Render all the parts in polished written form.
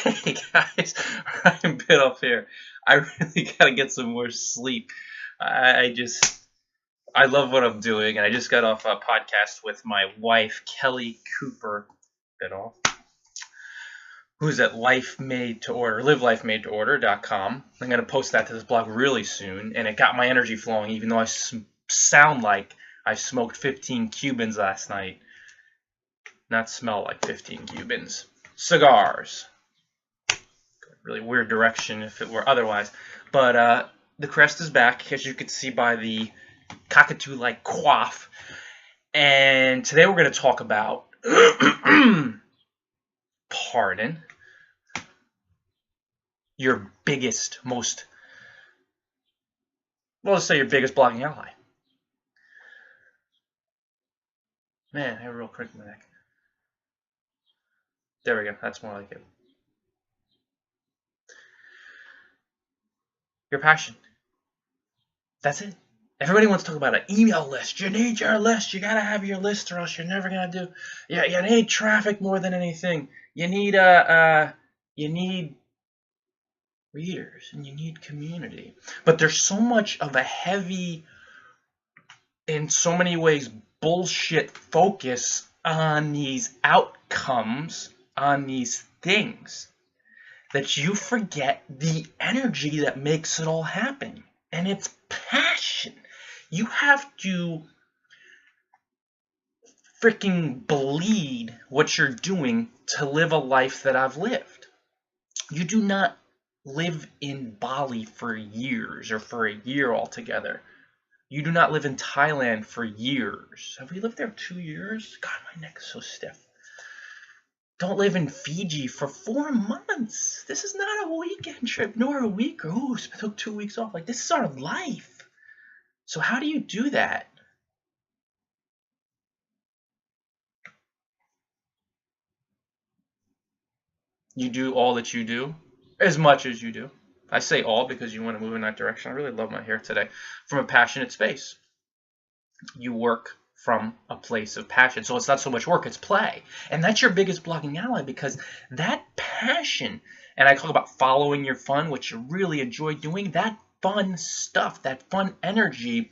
Hey guys, Ryan Biddulph here. I really gotta get some more sleep. I love what I'm doing, and I just got off a podcast with my wife, Kelly Cooper Biddulph, who's at Life Made to Order, livelifemadeToOrder.com. I'm gonna post that to this blog really soon, and it got my energy flowing, even though I sound like I smoked 15 Cubans last night. Not smell like 15 Cubans. Cigars. Really weird direction if it were otherwise. But the crest is back, as you can see by the cockatoo-like quaff. And today we're going to talk about, pardon, your biggest, most, well, let's say your biggest blogging ally. Man, I have a real crick in my neck. There we go. That's more like it. Your passion. That's it. Everybody wants to talk about an email list. You need your list. You gotta have your list, or else you're never gonna do. Yeah, you need traffic more than anything. You need readers, and you need community. But there's so much of a heavy, in so many ways, bullshit focus on these outcomes, on these things, that you forget the energy that makes it all happen. And it's passion. You have to freaking bleed what you're doing to live a life that I've lived. You do not live in Bali for years or for a year altogether. You do not live in Thailand for years. Have we lived there 2 years? God, my neck is so stiff. Don't live in Fiji for 4 months. This is not a weekend trip, nor a week. Oh, I took 2 weeks off. Like, this is our life. So how do you do that? You do all that you do, as much as you do. I say all because you want to move in that direction. I really love my hair today. From a passionate space. You work from a place of passion. So it's not so much work, it's play. And that's your biggest blogging ally, because that passion, and I talk about following your fun, which you really enjoy doing, that fun stuff, that fun energy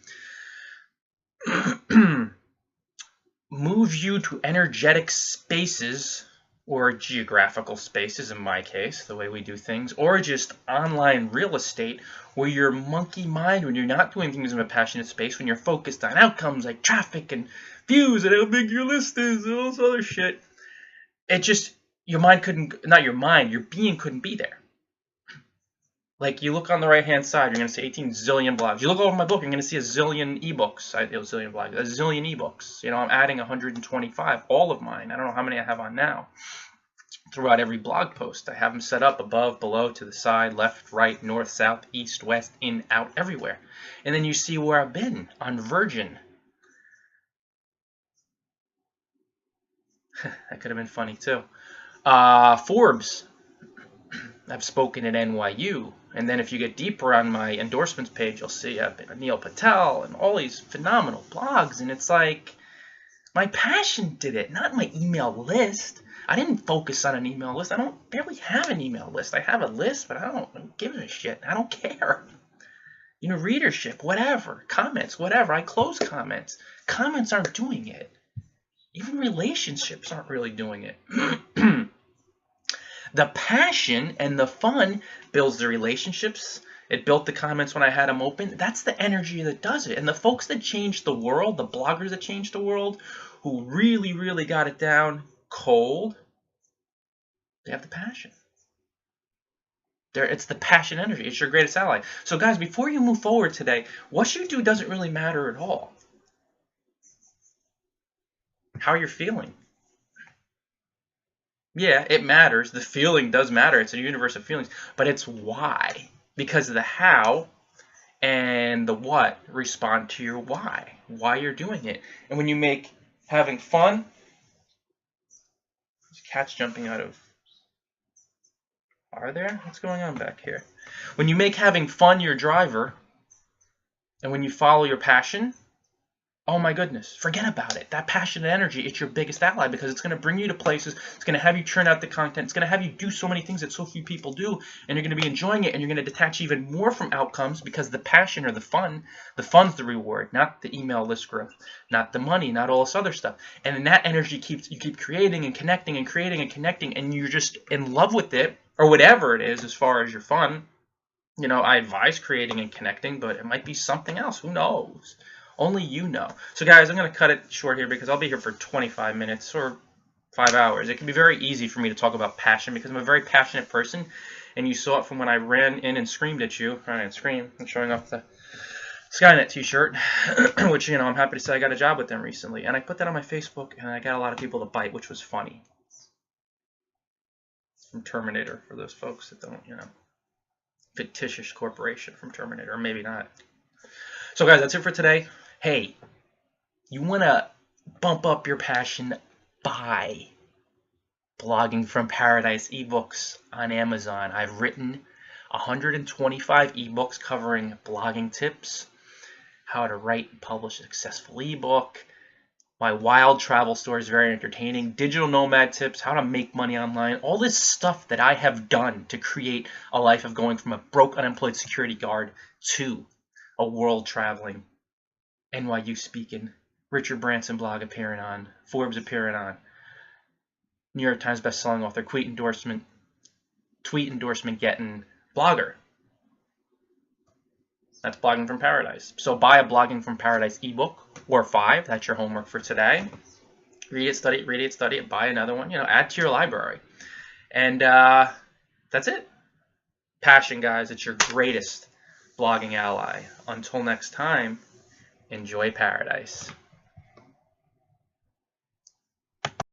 moves you to energetic spaces, or geographical spaces in my case, the way we do things, or just online real estate, where your monkey mind, when you're not doing things in a passionate space, when you're focused on outcomes like traffic and views and how big your list is and all this other shit, it just, your mind couldn't, not your mind, your being couldn't be there. Like, you look on the right-hand side, you're going to see 18 zillion blogs. You look over my book, you're going to see a zillion ebooks. A zillion blogs, a zillion ebooks. You know, I'm adding 125, all of mine. I don't know how many I have on now. Throughout every blog post, I have them set up above, below, to the side, left, right, north, south, east, west, in, out, everywhere. And then you see where I've been on Virgin. That could have been funny too. Forbes. I've spoken at NYU. And then if you get deeper on my endorsements page, you'll see Neil Patel and all these phenomenal blogs. And it's like, my passion did it, not my email list. I didn't focus on an email list. I don't barely have an email list. I have a list, but I don't give a shit. I don't care. You know, readership, whatever. Comments, whatever. I close comments. Comments aren't doing it. Even relationships aren't really doing it. The passion and the fun builds the relationships. It built the comments when I had them open. That's the energy that does it. And the folks that changed the world, the bloggers that changed the world, who really, really got it down cold, they have the passion. It's the passion energy. It's your greatest ally. So guys, before you move forward today, what you do doesn't really matter at all. How you're feeling. Yeah, it matters. The feeling does matter. It's a universe of feelings. But it's why. Because the how and the what respond to your why. Why you're doing it. And when you make having fun... There's cats jumping out of... Are there? What's going on back here? When you make having fun your driver, and when you follow your passion, oh my goodness, forget about it. That passionate energy, it's your biggest ally because it's going to bring you to places. It's going to have you churn out the content. It's going to have you do so many things that so few people do. And you're going to be enjoying it. And you're going to detach even more from outcomes because the passion or the fun's the reward, not the email list growth, not the money, not all this other stuff. And then that energy you keep creating and connecting and creating and connecting. And you're just in love with it or whatever it is as far as your fun. You know, I advise creating and connecting, but it might be something else. Who knows? Only you know. So guys, I'm going to cut it short here because I'll be here for 25 minutes or 5 hours. It can be very easy for me to talk about passion because I'm a very passionate person. And you saw it from when I ran in and screamed at you. Ran in and screamed. I'm showing off the Skynet t-shirt, which, you know, I'm happy to say I got a job with them recently. And I put that on my Facebook, and I got a lot of people to bite, which was funny. From Terminator, for those folks that don't, you know. Fictitious corporation from Terminator, or maybe not. So guys, that's it for today. Hey, you want to bump up your passion? Buy Blogging from Paradise ebooks on Amazon. I've written 125 ebooks covering blogging tips, how to write and publish a successful ebook. My wild travel story is very entertaining. Digital nomad tips, how to make money online. All this stuff that I have done to create a life of going from a broke, unemployed security guard to a world traveling, NYU speaking, Richard Branson blog appearing on, Forbes appearing on, New York Times bestselling author, tweet endorsement getting blogger. That's Blogging from Paradise. So buy a Blogging from Paradise ebook or 5. That's your homework for today. Read it, study it, buy another one. You know, add to your library. And that's it. Passion, guys. It's your greatest blogging ally. Until next time, enjoy paradise.